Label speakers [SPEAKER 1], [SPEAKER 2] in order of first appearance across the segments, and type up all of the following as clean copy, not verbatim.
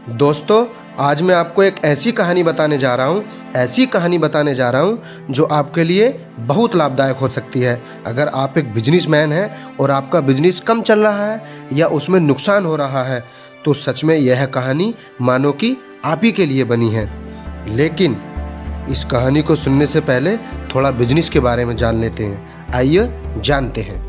[SPEAKER 1] दोस्तों, आज मैं आपको एक ऐसी कहानी बताने जा रहा हूँ जो आपके लिए बहुत लाभदायक हो सकती है। अगर आप एक बिजनेसमैन हैं और आपका बिजनेस कम चल रहा है या उसमें नुकसान हो रहा है, तो सच में यह कहानी मानो कि आप ही के लिए बनी है। लेकिन इस कहानी को सुनने से पहले थोड़ा बिजनेस के बारे में जान लेते हैं। आइए जानते हैं।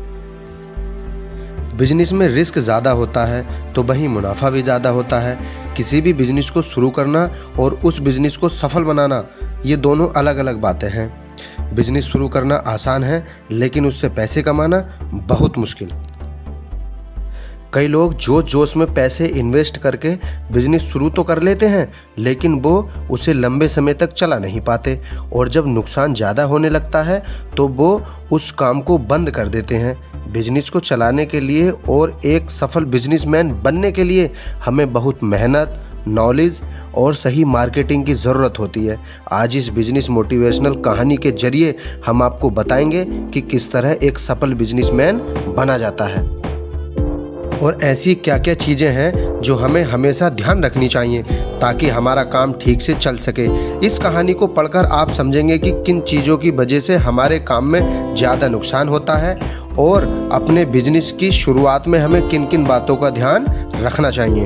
[SPEAKER 1] बिजनेस में रिस्क ज़्यादा होता है तो वहीं मुनाफा भी ज़्यादा होता है। किसी भी बिजनेस को शुरू करना और उस बिजनेस को सफल बनाना, ये दोनों अलग अलग बातें हैं। बिजनेस शुरू करना आसान है, लेकिन उससे पैसे कमाना बहुत मुश्किल। कई लोग जोश जोश में पैसे इन्वेस्ट करके बिजनेस शुरू तो कर लेते हैं, लेकिन वो उसे लंबे समय तक चला नहीं पाते और जब नुकसान ज़्यादा होने लगता है तो वो उस काम को बंद कर देते हैं। बिजनेस को चलाने के लिए और एक सफल बिजनेसमैन बनने के लिए हमें बहुत मेहनत, नॉलेज और सही मार्केटिंग की ज़रूरत होती है। आज इस बिजनेस मोटिवेशनल कहानी के जरिए हम आपको बताएंगे कि किस तरह एक सफल बिजनेसमैन बना जाता है और ऐसी क्या क्या चीज़ें हैं जो हमें हमेशा ध्यान रखनी चाहिए ताकि हमारा काम ठीक से चल सके। इस कहानी को पढ़कर आप समझेंगे कि किन चीज़ों की वजह से हमारे काम में ज़्यादा नुकसान होता है और अपने बिजनेस की शुरुआत में हमें किन किन बातों का ध्यान रखना चाहिए।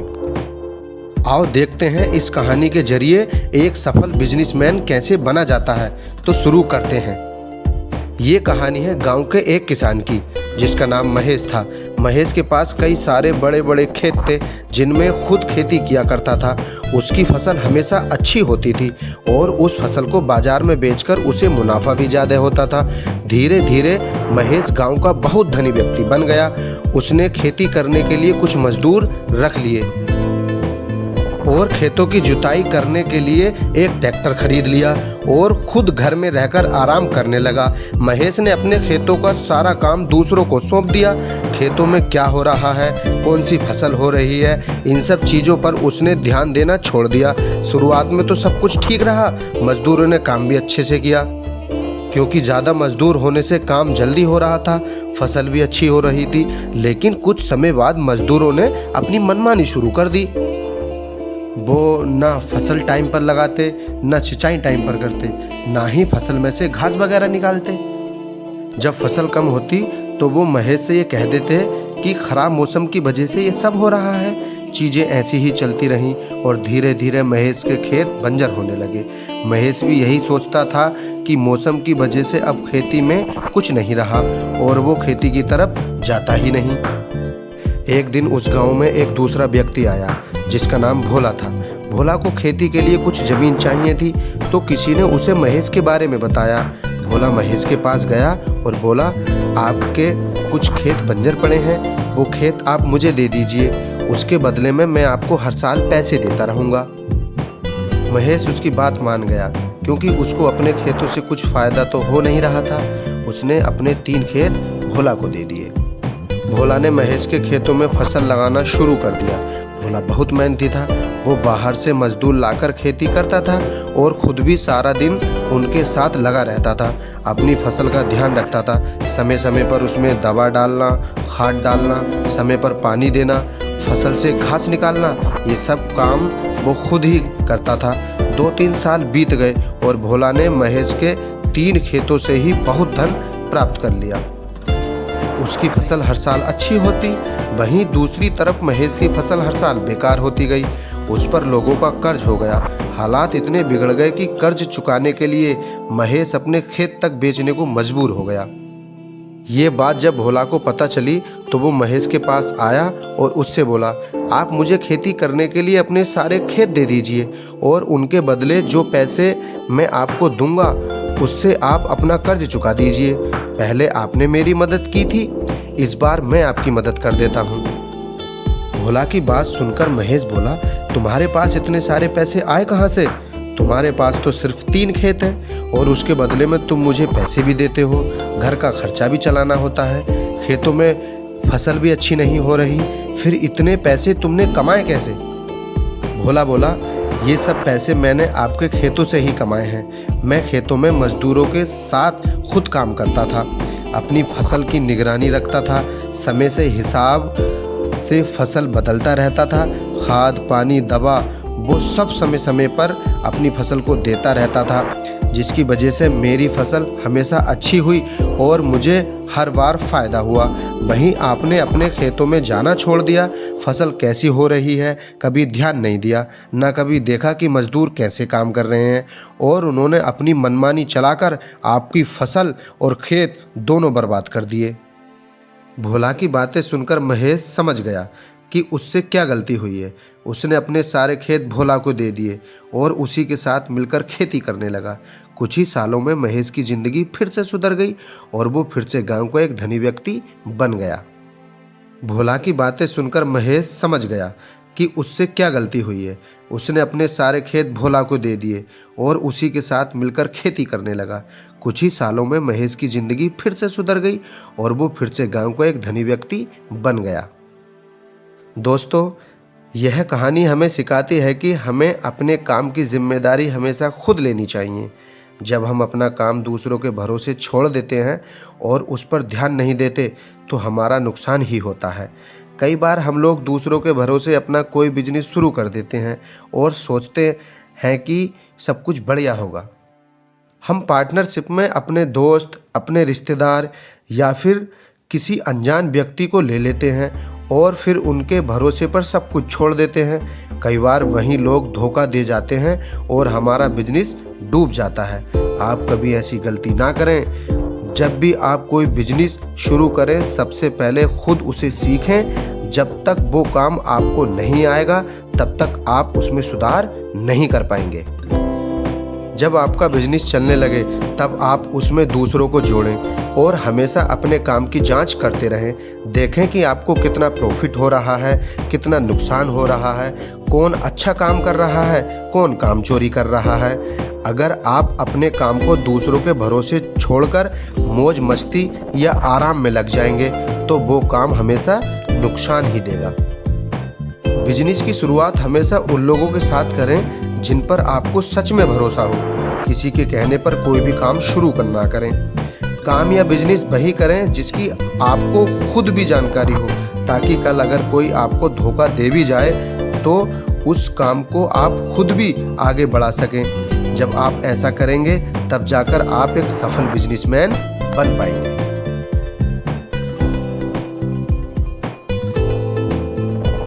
[SPEAKER 1] आओ देखते हैं इस कहानी के जरिए एक सफल बिजनेसमैन कैसे बना जाता है। तो शुरू करते हैं। ये कहानी है गांव के एक किसान की, जिसका नाम महेश था। महेश के पास कई सारे बड़े बड़े खेत थे जिनमें खुद खेती किया करता था। उसकी फसल हमेशा अच्छी होती थी और उस फसल को बाजार में बेचकर उसे मुनाफा भी ज़्यादा होता था। धीरे धीरे महेश गांव का बहुत धनी व्यक्ति बन गया। उसने खेती करने के लिए कुछ मजदूर रख लिए और खेतों की जुताई करने के लिए एक ट्रैक्टर खरीद लिया और खुद घर में रहकर आराम करने लगा। महेश ने अपने खेतों का सारा काम दूसरों को सौंप दिया। खेतों में क्या हो रहा है, कौन सी फसल हो रही है, इन सब चीज़ों पर उसने ध्यान देना छोड़ दिया। शुरुआत में तो सब कुछ ठीक रहा, मजदूरों ने काम भी अच्छे से किया क्योंकि ज़्यादा मजदूर होने से काम जल्दी हो रहा था, फसल भी अच्छी हो रही थी। लेकिन कुछ समय बाद मजदूरों ने अपनी मनमानी शुरू कर दी। वो ना फसल टाइम पर लगाते, ना सिंचाई टाइम पर करते, ना ही फसल में से घास वगैरह निकालते। जब फसल कम होती तो वो महेश से ये कह देते कि खराब मौसम की वजह से ये सब हो रहा है। चीज़ें ऐसी ही चलती रहीं और धीरे धीरे महेश के खेत बंजर होने लगे। महेश भी यही सोचता था कि मौसम की वजह से अब खेती में कुछ नहीं रहा और वो खेती की तरफ जाता ही नहीं। एक दिन उस गांव में एक दूसरा व्यक्ति आया जिसका नाम भोला था। भोला को खेती के लिए कुछ ज़मीन चाहिए थी तो किसी ने उसे महेश के बारे में बताया। भोला महेश के पास गया और बोला, आपके कुछ खेत बंजर पड़े हैं, वो खेत आप मुझे दे दीजिए, उसके बदले में मैं आपको हर साल पैसे देता रहूँगा। महेश उसकी बात मान गया क्योंकि उसको अपने खेतों से कुछ फ़ायदा तो हो नहीं रहा था। उसने अपने 3 खेत भोला को दे दिए। भोला ने महेश के खेतों में फसल लगाना शुरू कर दिया। भोला बहुत मेहनती था। वो बाहर से मजदूर लाकर खेती करता था और खुद भी सारा दिन उनके साथ लगा रहता था। अपनी फसल का ध्यान रखता था, समय समय पर उसमें दवा डालना, खाद डालना, समय पर पानी देना, फसल से घास निकालना, ये सब काम वो खुद ही करता था। 2-3 साल बीत गए और भोला ने महेश के 3 खेतों से ही बहुत धन प्राप्त कर लिया। उसकी फसल हर साल अच्छी होती, वहीं दूसरी तरफ महेश की फसल हर साल बेकार होती गई। उस पर लोगों का कर्ज हो गया। हालात इतने बिगड़ गए कि कर्ज चुकाने के लिए महेश अपने खेत तक बेचने को मजबूर हो गया। ये बात जब भोला को पता चली तो वो महेश के पास आया और उससे बोला, आप मुझे खेती करने के लिए अपने सारे खेत दे दीजिए और उनके बदले जो पैसे मैं आपको दूंगा उससे आप अपना कर्ज चुका दीजिए। पहले आपने मेरी मदद की थी, इस बार मैं आपकी मदद कर देता हूँ। भोला की बात सुनकर महेश बोला, तुम्हारे पास इतने सारे पैसे आए कहाँ से? तुम्हारे पास तो सिर्फ 3 खेत हैं और उसके बदले में तुम मुझे पैसे भी देते हो, घर का खर्चा भी चलाना होता है, खेतों में फसल भी अच्छी नहीं हो रही, फिर इतने पैसे तुमने कमाए कैसे? भोला बोला, ये सब पैसे मैंने आपके खेतों से ही कमाए हैं। मैं खेतों में मजदूरों के साथ खुद काम करता था, अपनी फसल की निगरानी रखता था, समय से हिसाब से फसल बदलता रहता था, खाद पानी दवा वो सब समय समय पर अपनी फसल को देता रहता था, जिसकी वजह से मेरी फसल हमेशा अच्छी हुई और मुझे हर बार फ़ायदा हुआ। वहीं आपने अपने खेतों में जाना छोड़ दिया, फसल कैसी हो रही है कभी ध्यान नहीं दिया, ना कभी देखा कि मजदूर कैसे काम कर रहे हैं, और उन्होंने अपनी मनमानी चलाकर आपकी फसल और खेत दोनों बर्बाद कर दिए। भोला की बातें सुनकर महेश समझ गया कि उससे क्या गलती हुई है। उसने अपने सारे खेत भोला को दे दिए और उसी के साथ मिलकर खेती करने लगा। कुछ ही सालों में महेश की जिंदगी फिर से सुधर गई और वो फिर से गांव का एक धनी व्यक्ति बन गया। भोला की बातें सुनकर महेश समझ गया कि उससे क्या गलती हुई है। उसने अपने सारे खेत भोला को दे दिए और उसी के साथ मिलकर खेती करने लगा। कुछ ही सालों में महेश की जिंदगी फिर से सुधर गई और वो फिर से गांव का एक धनी व्यक्ति बन गया। दोस्तों, यह कहानी हमें सिखाती है कि हमें अपने काम की जिम्मेदारी हमेशा खुद लेनी चाहिए। जब हम अपना काम दूसरों के भरोसे छोड़ देते हैं और उस पर ध्यान नहीं देते तो हमारा नुकसान ही होता है। कई बार हम लोग दूसरों के भरोसे अपना कोई बिजनेस शुरू कर देते हैं और सोचते हैं कि सब कुछ बढ़िया होगा। हम पार्टनरशिप में अपने दोस्त, अपने रिश्तेदार या फिर किसी अनजान व्यक्ति को ले लेते हैं और फिर उनके भरोसे पर सब कुछ छोड़ देते हैं। कई बार वही लोग धोखा दे जाते हैं और हमारा बिजनेस डूब जाता है। आप कभी ऐसी गलती ना करें। जब भी आप कोई बिजनेस शुरू करें, सबसे पहले खुद उसे सीखें। जब तक वो काम आपको नहीं आएगा तब तक आप उसमें सुधार नहीं कर पाएंगे। जब आपका बिजनेस चलने लगे तब आप उसमें दूसरों को जोड़ें और हमेशा अपने काम की जांच करते रहें। देखें कि आपको कितना प्रॉफिट हो रहा है, कितना नुकसान हो रहा है, कौन अच्छा काम कर रहा है, कौन काम चोरी कर रहा है। अगर आप अपने काम को दूसरों के भरोसे छोड़कर मौज मस्ती या आराम में लग जाएंगे तो वो काम हमेशा नुकसान ही देगा। बिजनेस की शुरुआत हमेशा उन लोगों के साथ करें जिन पर आपको सच में भरोसा हो। किसी के कहने पर कोई भी काम शुरू करना करें। काम या बिजनेस वही करें जिसकी आपको खुद भी जानकारी हो, ताकि कल अगर कोई आपको धोखा दे भी जाए तो उस काम को आप खुद भी आगे बढ़ा सकें। जब आप ऐसा करेंगे तब जाकर आप एक सफल बिजनेसमैन बन पाएंगे।